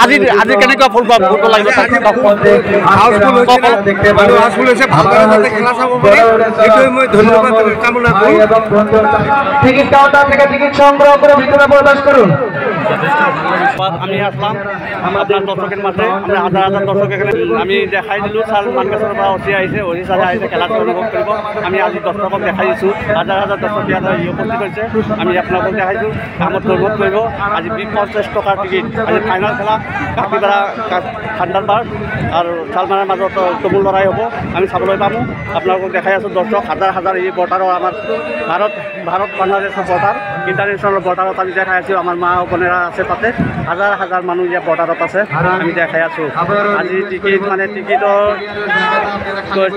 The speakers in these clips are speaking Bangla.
আজি কেনেকুৱা ফটো লাগিব হাউসফুল হৈছে ভালদৰে খেলা চাব পাৰে এইটোৱে মই ধন্যবাদ কামনা কৰোঁ টিকিট কাউন্টার থেকে টিকিট সংগ্রহ করে ভিতরে প্রবেশ করুন আমি আসলাম আপনার দর্শকের মাঝে আমরা হাজার হাজার দর্শক এখানে আমি দেখাই দিলোঁ স্যার মানকাছৰ পৰা অচি আহিছে অচি স্যারে আহিছে খেলাটো অনুভৱ কৰিব আমি আজি দৰ্শকক দেখাই দিছোঁ হাজাৰ হাজাৰ দৰ্শক ইয়াত উপস্থিত হৈছে আমি আপোনালোকক দেখাইছোঁ কামত অনুভৱ কৰিব আজি 50 টকাৰ টিকিট আজি ফাইনেল খেলা কাকিপাৰা ঠাণ্ডাৰবাৰ আৰু চালমাৰাৰ মাজত তুমুল লৰাই হ'ব আমি চাবলৈ পাম আপোনালোকক দেখাই আছোঁ দৰ্শক হাজাৰ হাজাৰ এই বৰ্ডাৰৰ আমাৰ ভাৰত বাংলাদেশৰ বৰ্ডাৰ ইণ্টাৰনেশ্যনেল বৰ্ডাৰত আমি দেখাই আছোঁ আমাৰ মা বোনেৰা আছে তাতে হাজাৰ হাজাৰ মানুহ ইয়াত বৰ্ডাৰত আছে আমি দেখাই আছোঁ আজি টিকিট মানে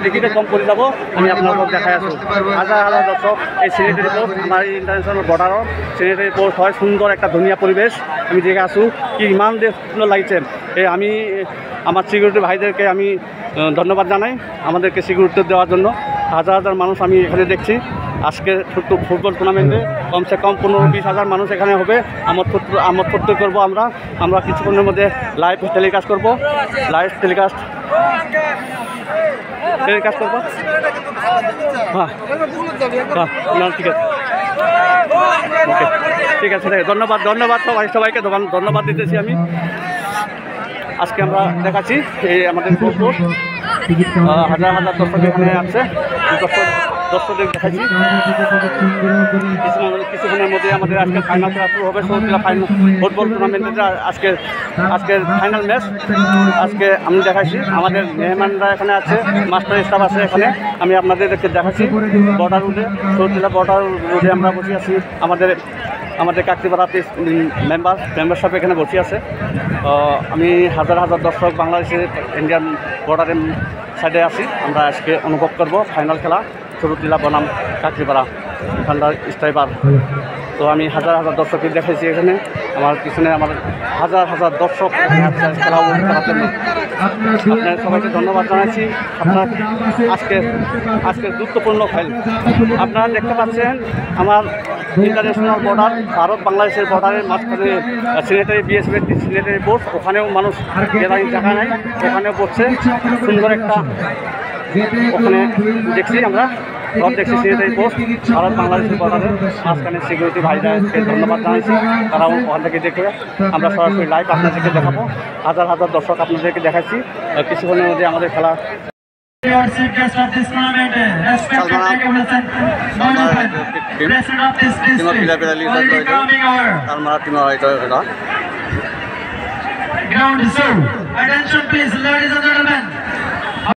টিকিটে কম পৰি যাব আমি আপোনালোকক দেখাই আছোঁ হাজাৰ হাজাৰ দৰ্শক এই চেনিটাৰী পোষ্ট আমাৰ ইণ্টাৰনেশ্যনেল বৰ্ডাৰৰ চেনিটাৰী পোষ্ট হয় সুন্দৰ একটা ধুনীয়া পৰিৱেশ আমি দেখে আছোঁ কি ইমান সুন্দর লাগছে আমি আমার সিকিউরিটি ভাইদেরকে আমি ধন্যবাদ জানাই আমাদেরকে সিকিউরিটি দেওয়ার জন্য হাজার হাজার মানুষ আমি এখানে দেখছি আজকে ফুটবল টুর্নামেন্টে কমসে কম 15-20 হাজার মানুষ এখানে হবে আমোদ ফুর্তি করবো আমরা কিছুক্ষণের মধ্যে লাইভ টেলিকাস্ট করবো করবো হ্যাঁ ঠিক আছে ওকে ঠিক আছে ধন্যবাদ সবাইকে ধন্যবাদ দিতেছি আমি আজকে আমরা দেখাচ্ছি এই আমাদের হাজার হাজার দর্শক এখানে আছে দর্শকদের দেখাচ্ছি কিছুক্ষণের মধ্যে আমাদের আজকে ফাইনাল খেলা শুরু হবে সৌদিলা ফাইনাল ফুটবল টুর্নামেন্টের আজকের ফাইনাল ম্যাচ আজকে আমি দেখাচ্ছি আমাদের মেহমানরা এখানে আছে মাস্টার স্টাফ আছে এখানে আমি আপনাদেরকে দেখাচ্ছি বর্ডার রোডে সৌদিলা বর্ডার রোডে আমরা বসে আছি আমাদের কাকতিপাড়া মেম্বারশিপ এখানে বসে আছে আমি হাজার হাজার দর্শক বাংলাদেশের ইন্ডিয়ান বর্ডারের সাইডে আছি আমরা আজকে অনুভব করব ফাইনাল খেলা সরুতিলা বনাম কাকতিপাড়া ঠান্ডার স্ট্রাইপার তো আমি হাজার হাজার দর্শককে দেখাইছি এখানে আমার পিছনে আমার হাজার হাজার দর্শক খেলা করার জন্য আপনার সবাইকে ধন্যবাদ জানাচ্ছি আপনার আজকের গুরুত্বপূর্ণ খেল আপনারা দেখতে পাচ্ছেন আমার ইন্টারন্যাশনাল বর্ডার ভারত বাংলাদেশের বর্ডারের মাঝখানে বিএসএফের সিনেটারি পোস্ট ওখানেও মানুষ জায়গা নাই ওখানেও পড়ছে সুন্দর একটা ওখানে দেখছি আমরা দেখছি সিনেটারি পোস্ট ভারত বাংলাদেশের বর্ডারের মাঝখানে সিকিউরিটি ভাইদেরকে ধন্যবাদ জানাইছি তারাও ওখান থেকে দেখবে আমরা সরাসরি লাইভ আপনাদেরকে দেখাবো হাজার হাজার দর্শক আপনাদেরকে দেখাচ্ছি কিছুক্ষণের মধ্যে আমাদের খেলা Ground zero.